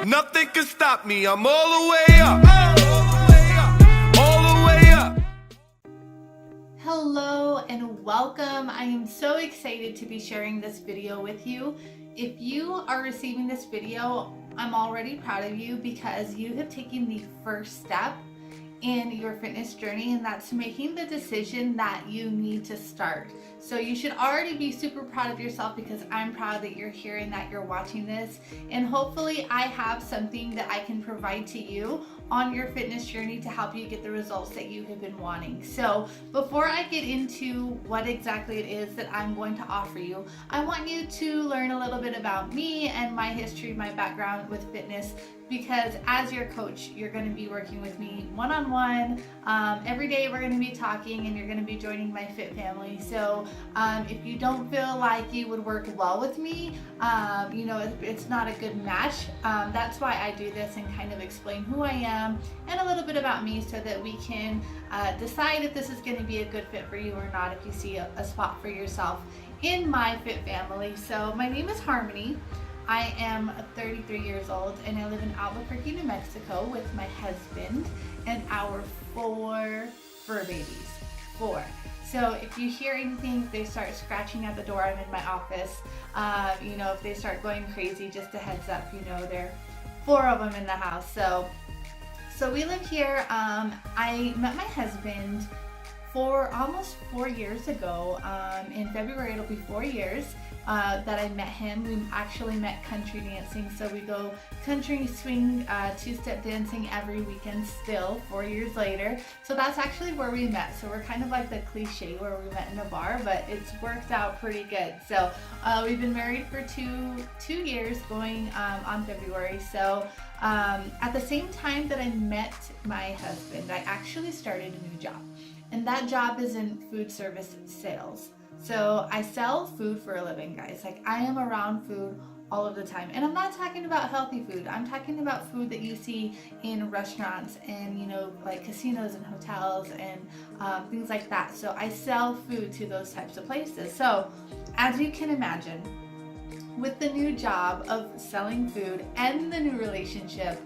Nothing can stop me. I'm all the way up. All the way up. Hello and welcome. I am so excited to be sharing this video with you. If you are receiving this video, I'm already proud of you because you have taken the first step in your fitness journey, and that's making the decision that you need to start. So you should already be super proud of yourself because I'm proud that you're here and that you're watching this, and hopefully I have something that I can provide to you on your fitness journey to help you get the results that you have been wanting. So before I get into what exactly it is that I'm going to offer you, I want you to learn a little bit about me and my history, my background with fitness, because as your coach, you're going to be working with me one-on-one. Every day we're going to be talking and you're going to be joining my fit family. So if you don't feel like you would work well with me, it's not a good match. That's why I do this and kind of explain who I am and a little bit about me so that we can decide if this is going to be a good fit for you or not, if you see a spot for yourself in my fit family. So my name is Harmony. I am 33 years old and I live in Albuquerque, New Mexico with my husband and our 4 fur babies. 4. So if you hear anything, if they start scratching at the door, I'm in my office. If they start going crazy, just a heads up, there are 4 of them in the house. So we live here. I met my husband almost 4 years ago. In February, it'll be 4 years that I met him. We actually met country dancing, so we go country swing, 2-step dancing every weekend still 4 years later. So that's actually where we met. So we're kind of like the cliche where we met in a bar, but it's worked out pretty good. So we've been married for two years going on February. So at the same time that I met my husband, I actually started a new job. And that job is in food service sales. So I sell food for a living, guys. Like, I am around food all of the time. And I'm not talking about healthy food. I'm talking about food that you see in restaurants and, like casinos and hotels and things like that. So I sell food to those types of places. So as you can imagine, with the new job of selling food and the new relationship,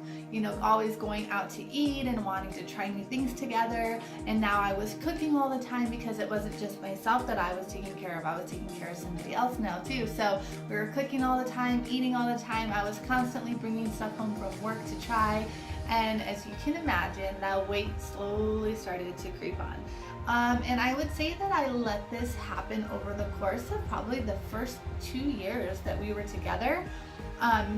always going out to eat and wanting to try new things together. And now I was cooking all the time because it wasn't just myself that I was taking care of. I was taking care of somebody else now too. So we were cooking all the time, eating all the time. I was constantly bringing stuff home from work to try. And as you can imagine, that weight slowly started to creep on. And I would say that I let this happen over the course of probably the first 2 years that we were together.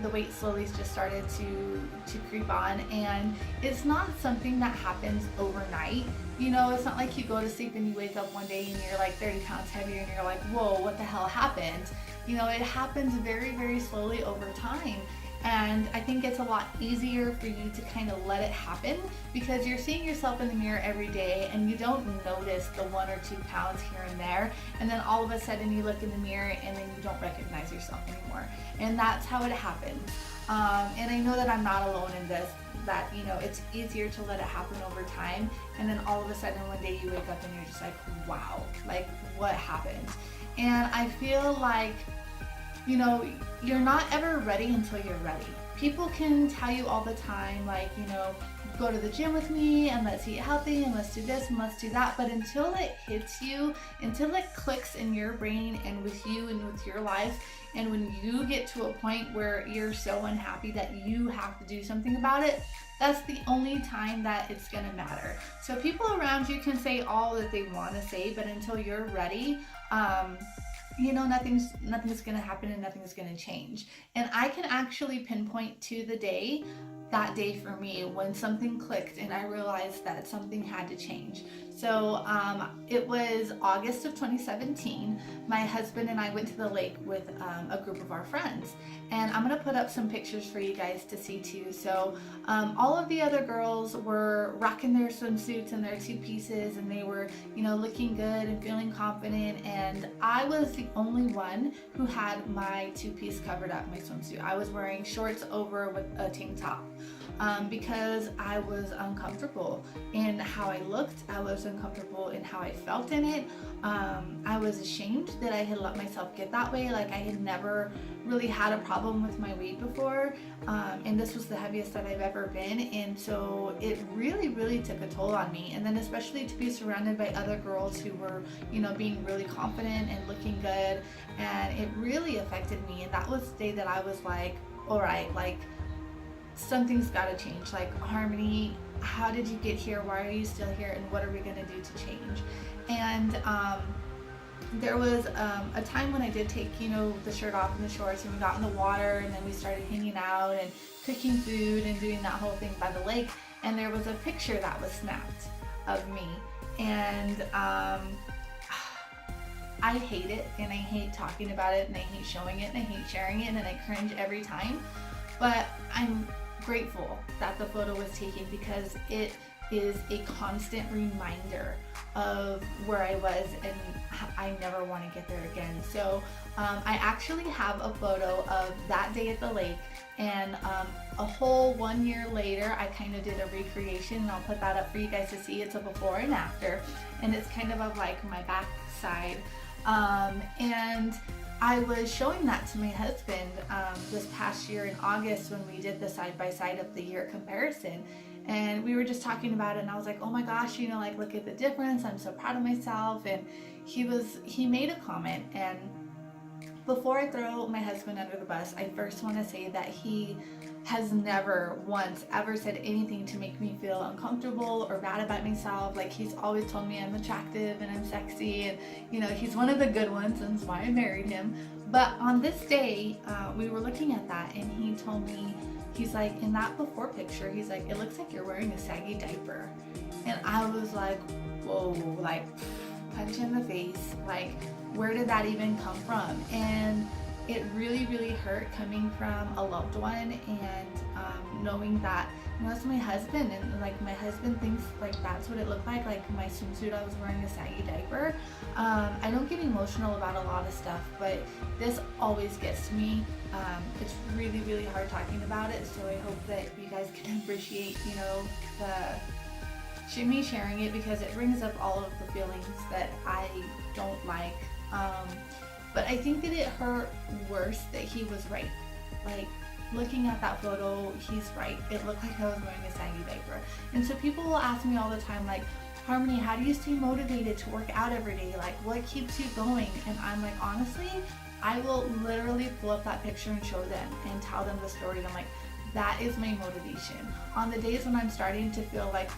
The weight slowly just started to creep on, and it's not something that happens overnight. It's not like you go to sleep and you wake up one day and you're like 30 pounds heavier and you're like, whoa, what the hell happened? It happens very, very slowly over time. And I think it's a lot easier for you to kind of let it happen because you're seeing yourself in the mirror every day and you don't notice the 1 or 2 pounds here and there. And then all of a sudden you look in the mirror and then you don't recognize yourself anymore. And that's how it happens. And I know that I'm not alone in this, that, it's easier to let it happen over time. And then all of a sudden one day you wake up and you're just like, wow, like what happened? And I feel like, you're not ever ready until you're ready. People can tell you all the time, like, go to the gym with me and let's eat healthy and let's do this and let's do that. But until it hits you, until it clicks in your brain and with you and with your life, and when you get to a point where you're so unhappy that you have to do something about it, that's the only time that it's gonna matter. So people around you can say all that they want to say, but until you're ready, nothing's gonna happen and nothing's gonna change. And I can actually pinpoint to the day, that day for me, when something clicked and I realized that something had to change. So it was August of 2017. My husband and I went to the lake with a group of our friends. And I'm gonna put up some pictures for you guys to see too. So all of the other girls were rocking their swimsuits and their 2 pieces, and they were, looking good and feeling confident. And I was the only one who had my 2-piece covered up, my swimsuit. I was wearing shorts over with a tank top. because I was uncomfortable in how I looked. I was uncomfortable in how I felt in it. I was ashamed that I had let myself get that way. Like, I had never really had a problem with my weight before, and this was the heaviest that I've ever been, and so it really took a toll on me. And then especially to be surrounded by other girls who were, you know, being really confident and looking good, and it really affected me. And that was the day that I was like, all right, like, something's got to change. Like, Harmony, how did you get here? Why are you still here? And what are we going to do to change? And there was a time when I did take, you know, the shirt off and the shorts, and we got in the water, and then we started hanging out and cooking food and doing that whole thing by the lake. And there was a picture that was snapped of me, and I hate it, and I hate talking about it, and I hate showing it, and I hate sharing it, and I cringe every time. But I'm grateful that the photo was taken, because it is a constant reminder of where I was, and I never want to get there again. So I actually have a photo of that day at the lake, and a whole 1 year later I kind of did a recreation, and I'll put that up for you guys to see. It's a before and after, and it's kind of like my back side, and I was showing that to my husband this past year in August when we did the side-by-side of the year comparison, and we were just talking about it, and I was like, oh my gosh, you know, like, look at the difference, I'm so proud of myself. And he made a comment, and before I throw my husband under the bus, I first want to say that he has never once ever said anything to make me feel uncomfortable or bad about myself. Like, he's always told me I'm attractive and I'm sexy, and, you know, he's one of the good ones, and that's why I married him. But on this day, we were looking at that, and he told me, he's like, in that before picture, he's like, it looks like you're wearing a saggy diaper. And I was like, whoa, like, punch in the face, like, where did that even come from? And it really hurt coming from a loved one, and knowing that, you know, that's my husband, and like, my husband thinks like that's what it looked like my swimsuit, I was wearing a saggy diaper. I don't get emotional about a lot of stuff, but this always gets to me. It's really hard talking about it, so I hope that you guys can appreciate, you know, me sharing it, because it brings up all of the feelings that I don't like. But I think that it hurt worse that he was right. Like, looking at that photo, he's right. It looked like I was wearing a saggy diaper. And so people will ask me all the time, like, Harmony, how do you stay motivated to work out every day? Like, what keeps you going? And I'm like, honestly, I will literally pull up that picture and show them and tell them the story. And I'm like, that is my motivation. On the days when I'm starting to feel like,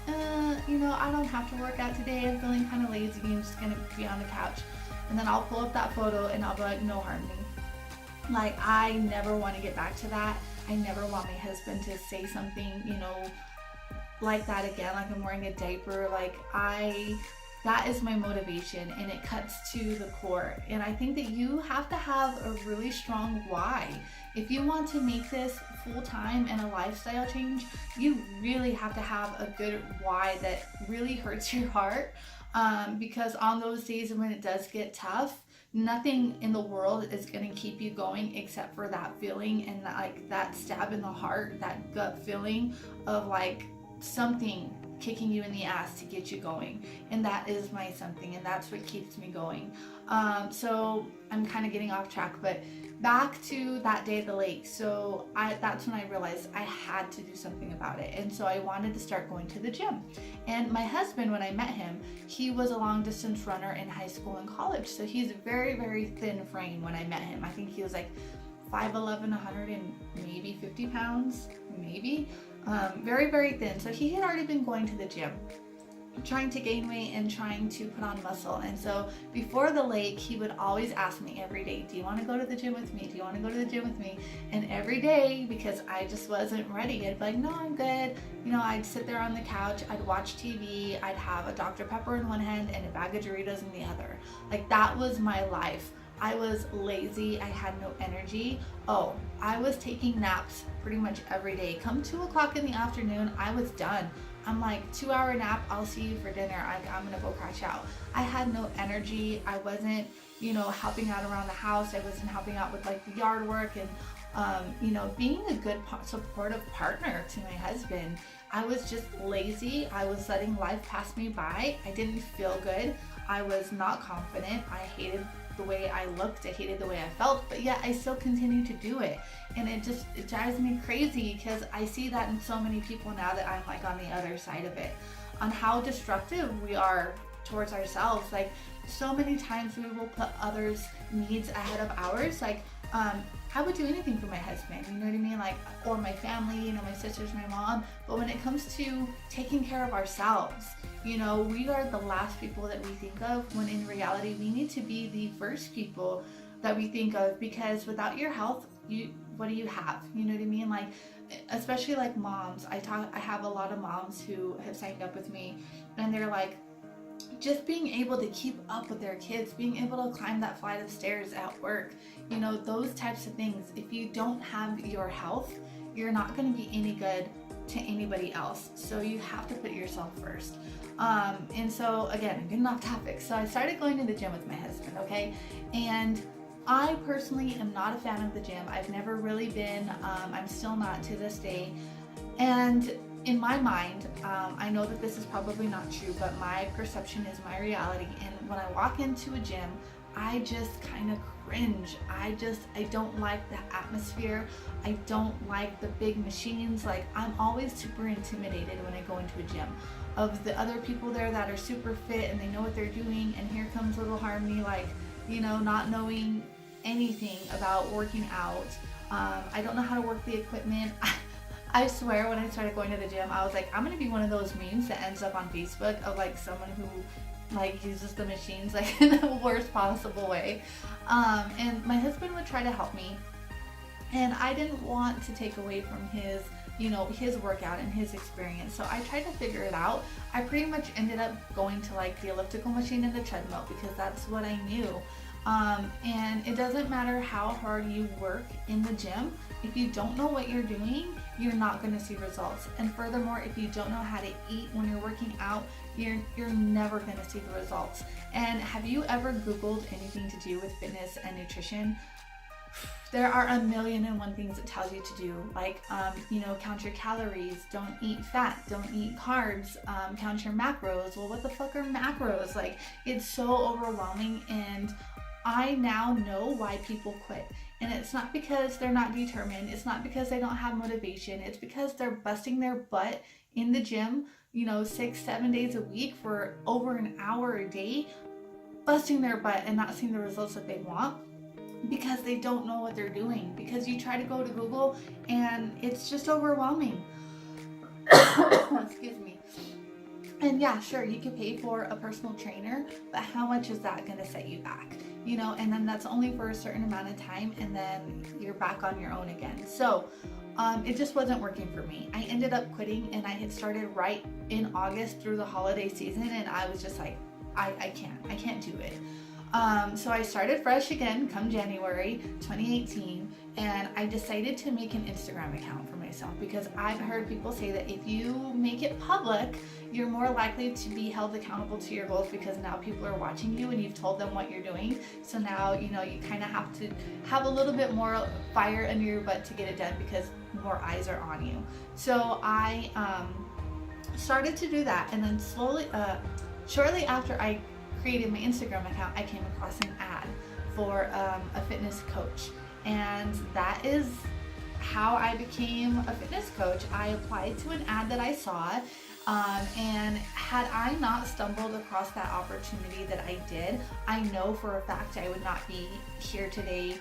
you know, I don't have to work out today, I'm feeling kind of lazy, I'm just gonna be on the couch. And then I'll pull up that photo and I'll be like, no, Harmony. Like, I never want to get back to that. I never want my husband to say something, you know, like that again, like I'm wearing a diaper. Like, that is my motivation, and it cuts to the core. And I think that you have to have a really strong why. If you want to make this full-time and a lifestyle change, you really have to have a good why that really hurts your heart. Because on those days when it does get tough, nothing in the world is going to keep you going except for that feeling, and that stab in the heart, that gut feeling of like something kicking you in the ass to get you going. And that is my something, and that's what keeps me going. So I'm kind of getting off track, but back to that day at the lake. So that's when I realized I had to do something about it. And so I wanted to start going to the gym. And my husband, when I met him, he was a long distance runner in high school and college. So he's very thin frame when I met him. I think he was like 5'11", 100 and maybe 50 pounds, maybe. Very thin. So he had already been going to the gym, trying to gain weight and trying to put on muscle. And so before the lake, he would always ask me every day, do you want to go to the gym with me? Do you want to go to the gym with me? And every day, because I just wasn't ready, I'd be like, no, I'm good. You know, I'd sit there on the couch, I'd watch TV, I'd have a Dr. Pepper in one hand and a bag of Doritos in the other. Like, that was my life. I was lazy, I had no energy. Oh, I was taking naps pretty much every day. Come 2 o'clock in the afternoon, I was done. I'm like, 2-hour nap, I'll see you for dinner. I'm gonna go crash out. I had no energy. I wasn't, you know, helping out around the house. I wasn't helping out with like the yard work and being a good supportive partner to my husband. I was just lazy. I was letting life pass me by. I didn't feel good. I was not confident. I hated the way I looked. I hated the way I felt, but yet I still continue to do it. And it drives me crazy because I see that in so many people now that I'm like on the other side of it, on how destructive we are towards ourselves. Like, so many times we will put others' needs ahead of ours. Like, I would do anything for my husband, you know what I mean? Like, or my family, my sisters, my mom. But when it comes to taking care of ourselves, we are the last people that we think of, when in reality, we need to be the first people that we think of, because without your health, what do you have? You know what I mean? Like, especially like moms. I have a lot of moms who have signed up with me, and they're like, just being able to keep up with their kids, being able to climb that flight of stairs at work, those types of things. If you don't have your health, you're not going to be any good to anybody else. So you have to put yourself first. And so again, I'm getting off topic. So I started going to the gym with my husband, okay? And I personally am not a fan of the gym. I've never really been. I'm still not to this day. And in my mind, I know that this is probably not true, but my perception is my reality. And when I walk into a gym, I just kind of cringe. I don't like the atmosphere. I don't like the big machines. Like, I'm always super intimidated when I go into a gym of the other people there that are super fit and they know what they're doing. And here comes little Harmony, like, not knowing anything about working out. I don't know how to work the equipment. I swear, when I started going to the gym, I was like, I'm gonna be one of those memes that ends up on Facebook of like someone who like uses the machines like in the worst possible way. And my husband would try to help me, and I didn't want to take away from his his workout and his experience. So I tried to figure it out. I pretty much ended up going to like the elliptical machine and the treadmill because that's what I knew. And it doesn't matter how hard you work in the gym, if you don't know what you're doing, you're not going to see results. And furthermore, if you don't know how to eat when you're working out, you're never going to see the results. And have you ever Googled anything to do with fitness and nutrition? There are 1,000,001 things it tells you to do, like, count your calories, don't eat fat, don't eat carbs, count your macros. Well, what the fuck are macros? Like, it's so overwhelming, and I now know why people quit. And it's not because they're not determined. It's not because they don't have motivation. It's because they're busting their butt in the gym, 6-7 days a week for over an hour a day, busting their butt and not seeing the results that they want because they don't know what they're doing. Because you try to go to Google and it's just overwhelming. Excuse me. And yeah, sure, you can pay for a personal trainer, but how much is that going to set you back? And then that's only for a certain amount of time, and then you're back on your own again. So it just wasn't working for me. I ended up quitting, and I had started right in August through the holiday season, and I was just like, I can't do it. So I started fresh again come January 2018, and I decided to make an Instagram account for myself because I've heard people say that if you make it public, you're more likely to be held accountable to your goals because now people are watching you and you've told them what you're doing. So now, you kind of have to have a little bit more fire under your butt to get it done because more eyes are on you. So I started to do that, and then slowly, shortly after I created my Instagram account, I came across an ad for a fitness coach, and that is how I became a fitness coach. I applied to an ad that I saw, and had I not stumbled across that opportunity that I did, I know for a fact I would not be here today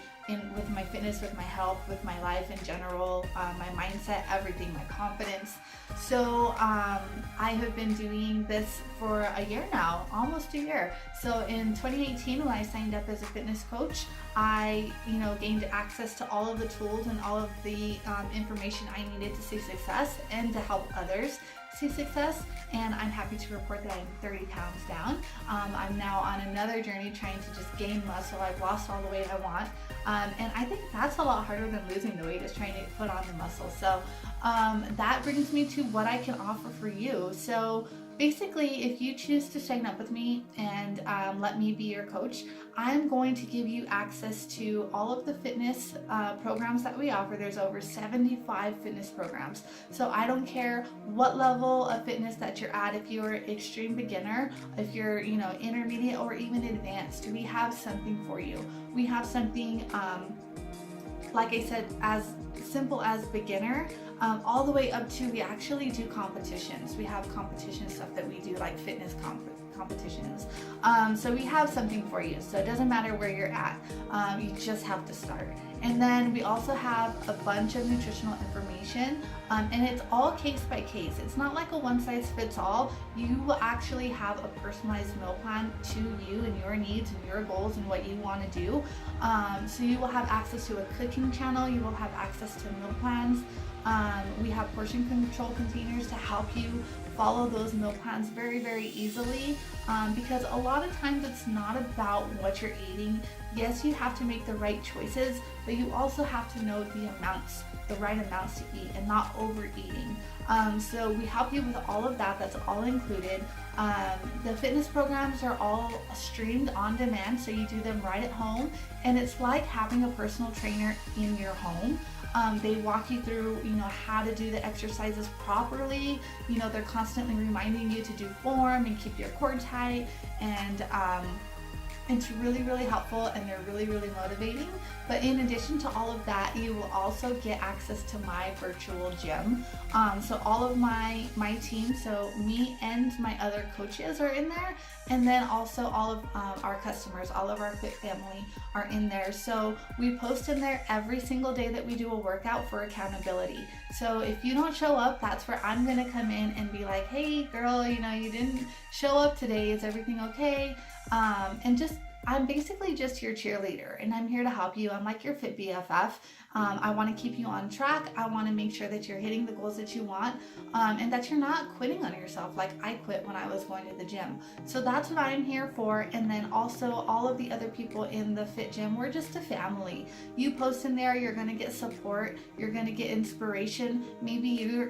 with my fitness, with my health, with my life in general, my mindset, everything, my confidence. So I have been doing this for a year now, almost a year. So in 2018, when I signed up as a fitness coach, I gained access to all of the tools and all of the information I needed to see success and to help others see success. And I'm happy to report that I'm 30 pounds down. I'm now on another journey trying to just gain muscle. I've lost all the weight I want. And I think that's a lot harder than losing the weight, is trying to put on the muscle. So that brings me to what I can offer for you. So basically, if you choose to sign up with me and let me be your coach, I'm going to give you access to all of the fitness programs that we offer. There's over 75 fitness programs. So I don't care what level of fitness that you're at, if you're extreme beginner, if you're, intermediate or even advanced, we have something for you. We have something, like I said, as simple as beginner, all the way up to, we actually do competitions. We have competition stuff that we do, like fitness competitions. So we have something for you. So it doesn't matter where you're at, you just have to start. And then we also have a bunch of nutritional information, and it's all case by case. It's not like a one size fits all. You will actually have a personalized meal plan to you and your needs and your goals and what you want to do. So you will have access to a cooking channel. You will have access to meal plans. We have portion control containers to help you follow those meal plans very, very easily, because a lot of times it's not about what you're eating. Yes, you have to make the right choices, but you also have to know the right amounts to eat and not overeating. So we help you with all of that. That's all included. The fitness programs are all streamed on demand, so you do them right at home, and it's like having a personal trainer in your home. They walk you through, how to do the exercises properly. They're constantly reminding you to do form and keep your core tight, and it's really, really helpful, and they're really, really motivating. But in addition to all of that, you will also get access to my virtual gym. So all of my team, so me and my other coaches are in there, and then also all of our customers, all of our Fit family are in there. So we post in there every single day that we do a workout for accountability. So if you don't show up, that's where I'm gonna come in and be like, hey girl, you didn't show up today, is everything okay? I'm basically just your cheerleader, and I'm here to help you. I'm like your Fit BFF. I want to keep you on track. I want to make sure that you're hitting the goals that you want, and that you're not quitting on yourself like I quit when I was going to the gym. So that's what I'm here for. And then also all of the other people in the Fit Gym, we're just a family. You post in there, you're going to get support, you're going to get inspiration. Maybe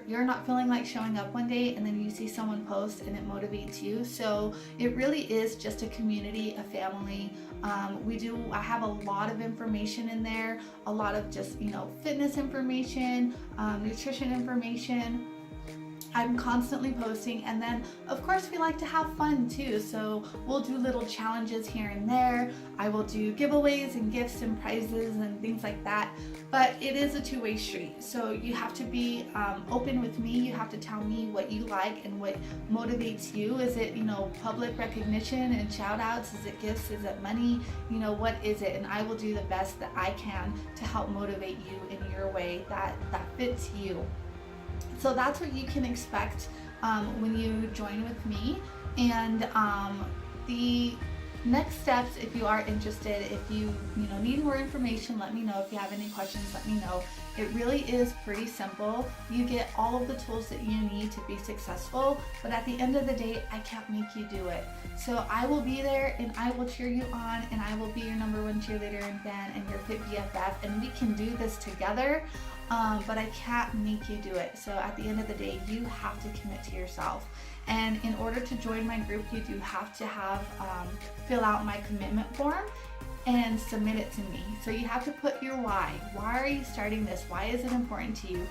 you're not feeling like showing up one day, and then you see someone post and it motivates you. So it really is just a community, a family. I have a lot of information in there, a lot of just, fitness information, nutrition information. I'm constantly posting, and then of course we like to have fun too, so we'll do little challenges here and there. I will do giveaways and gifts and prizes and things like that, but it is a two-way street. So you have to be open with me. You have to tell me what you like and what motivates you. Is it public recognition and shout outs? Is it gifts? Is it money? What is it? And I will do the best that I can to help motivate you in your way that fits you. So that's what you can expect when you join with me. And the next steps, if you are interested, if you need more information, let me know. If you have any questions, let me know. It really is pretty simple. You get all of the tools that you need to be successful, but at the end of the day, I can't make you do it. So I will be there, and I will cheer you on, and I will be your #1 cheerleader and fan and your Fit BFF, and we can do this together. But I can't make you do it. So at the end of the day, you have to commit to yourself. And in order to join my group, you do have to fill out my commitment form and submit it to me. So you have to put your why. Why are you starting this? Why is it important to you?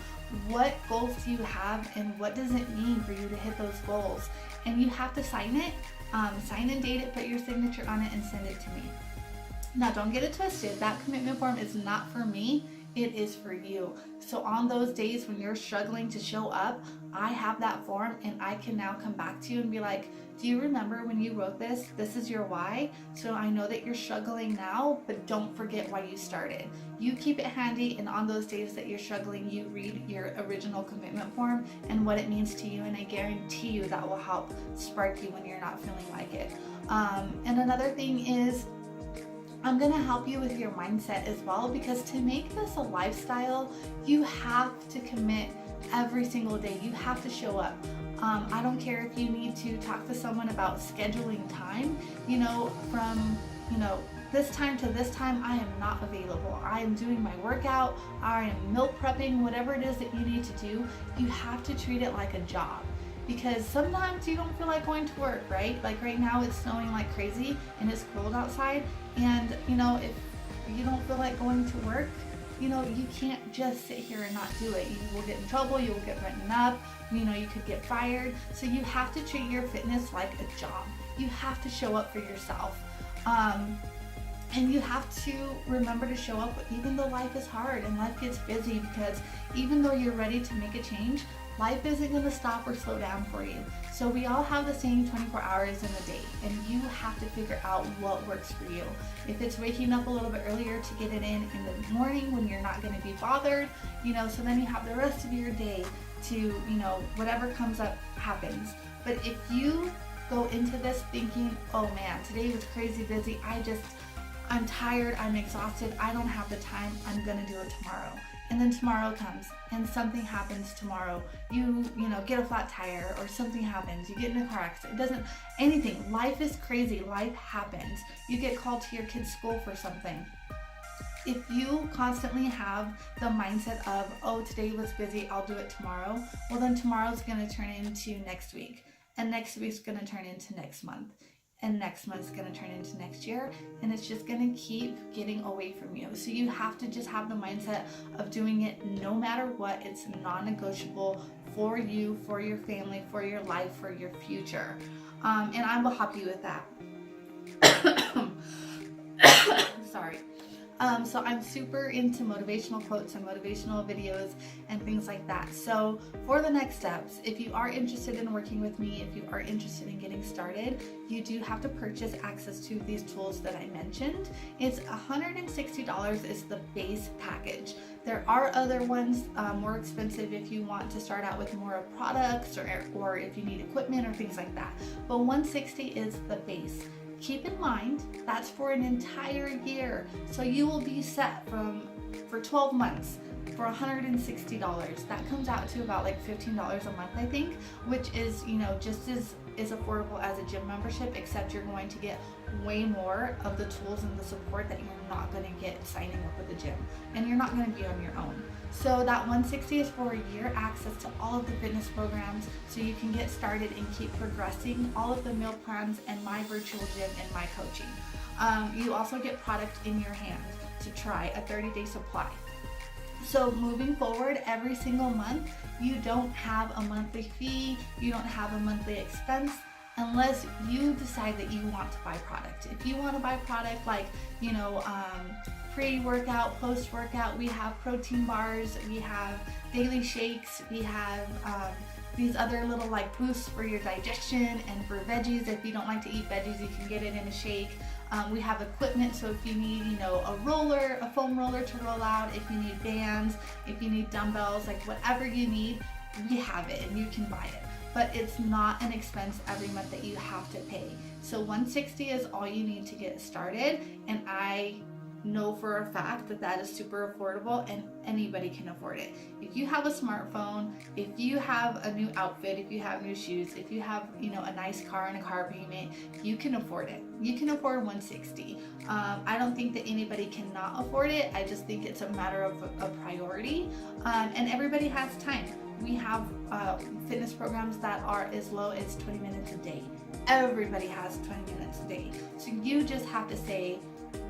What goals do you have, and what does it mean for you to hit those goals? And you have to sign it, sign and date it, put your signature on it, and send it to me. Now don't get it twisted. That commitment form is not for me. It is for you. So on those days when you're struggling to show up, I have that form, and I can now come back to you and be like, do you remember when you wrote this? This is your why. So I know that you're struggling now, but don't forget why you started. You keep it handy, and on those days that you're struggling, you read your original commitment form and what it means to you, and I guarantee you that will help spark you when you're not feeling like it. And another thing is, I'm going to help you with your mindset as well, because to make this a lifestyle, you have to commit every single day. You have to show up. I don't care if you need to talk to someone about scheduling time, from, this time to this time, I am not available. I am doing my workout, I am meal prepping, whatever it is that you need to do. You have to treat it like a job. because sometimes you don't feel like going to work, right? Like right now it's snowing like crazy and it's cold outside, and if you don't feel like going to work, you can't just sit here and not do it. You will get in trouble, you will get written up, you could get fired. So you have to treat your fitness like a job. You have to show up for yourself. And you have to remember to show up even though life is hard and life gets busy, because even though you're ready to make a change, life isn't going to stop or slow down for you. So we all have the same 24 hours in a day, and you have to figure out what works for you. If it's waking up a little bit earlier to get it in the morning when you're not going to be bothered, so then you have the rest of your day to, whatever comes up happens. But if you go into this thinking, oh man, today was crazy busy, I'm tired, I'm exhausted, I don't have the time, I'm gonna do it tomorrow. And then tomorrow comes and something happens tomorrow. You get a flat tire or something happens, you get in a car accident, anything. Life is crazy, life happens. You get called to your kid's school for something. If you constantly have the mindset of, oh, today was busy, I'll do it tomorrow, well then tomorrow's gonna turn into next week. And next week's gonna turn into next month. And next month's gonna turn into next year, and it's just gonna keep getting away from you. So you have to just have the mindset of doing it no matter what. It's non-negotiable for you, for your family, for your life, for your future. And I will help you with that. Sorry. So I'm super into motivational quotes and motivational videos and things like that. So for the next steps, if you are interested in working with me, if you are interested in getting started, you do have to purchase access to these tools that I mentioned. It's $160 is the base package. There are other ones more expensive if you want to start out with more products or if you need equipment or things like that. But $160 is the base. Keep in mind, that's for an entire year. So you will be set for 12 months for $160. That comes out to about like $15 a month, I think, which is, just as affordable as a gym membership, except you're going to get way more of the tools and the support that you're not going to get signing up with the gym, and you're not going to be on your own. So that $160 is for a year, access to all of the fitness programs, so you can get started and keep progressing, all of the meal plans and my virtual gym and my coaching. You also get product in your hand to try, a 30-day supply. So moving forward, every single month, you don't have a monthly fee, you don't have a monthly expense, unless you decide that you want to buy product. If you want to buy product like, pre-workout, post-workout, we have protein bars, we have daily shakes, we have these other little like boosts for your digestion and for veggies. If you don't like to eat veggies, you can get it in a shake. We have equipment, so if you need, a roller, a foam roller to roll out, if you need bands, if you need dumbbells, like whatever you need, we have it and you can buy it. But it's not an expense every month that you have to pay. So $160 is all you need to get started, and I know for a fact that that is super affordable and anybody can afford it. If you have a smartphone, if you have a new outfit, if you have new shoes, if you have a nice car and a car payment, you can afford it. You can afford $160. I don't think that anybody cannot afford it. I just think it's a matter of a priority, and everybody has time. We have fitness programs that are as low as 20 minutes a day. Everybody has 20 minutes a day. So you just have to say,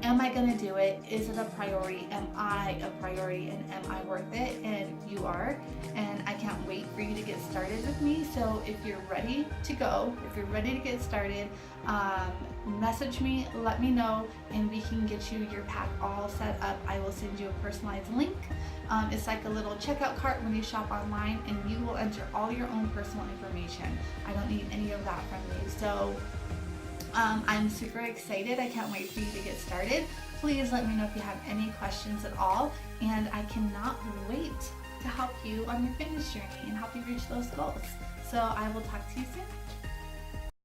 am I gonna do it? Is it a priority? Am I a priority? And am I worth it? And you are. And I can't wait for you to get started with me. So if you're ready to go, if you're ready to get started, message me, let me know, and we can get you your pack all set up. I will send you a personalized link. It's like a little checkout cart when you shop online, and you will enter all your own personal information. I don't need any of that from you. So I'm super excited. I can't wait for you to get started. Please let me know if you have any questions at all, and I cannot wait to help you on your fitness journey and help you reach those goals. So I will talk to you soon.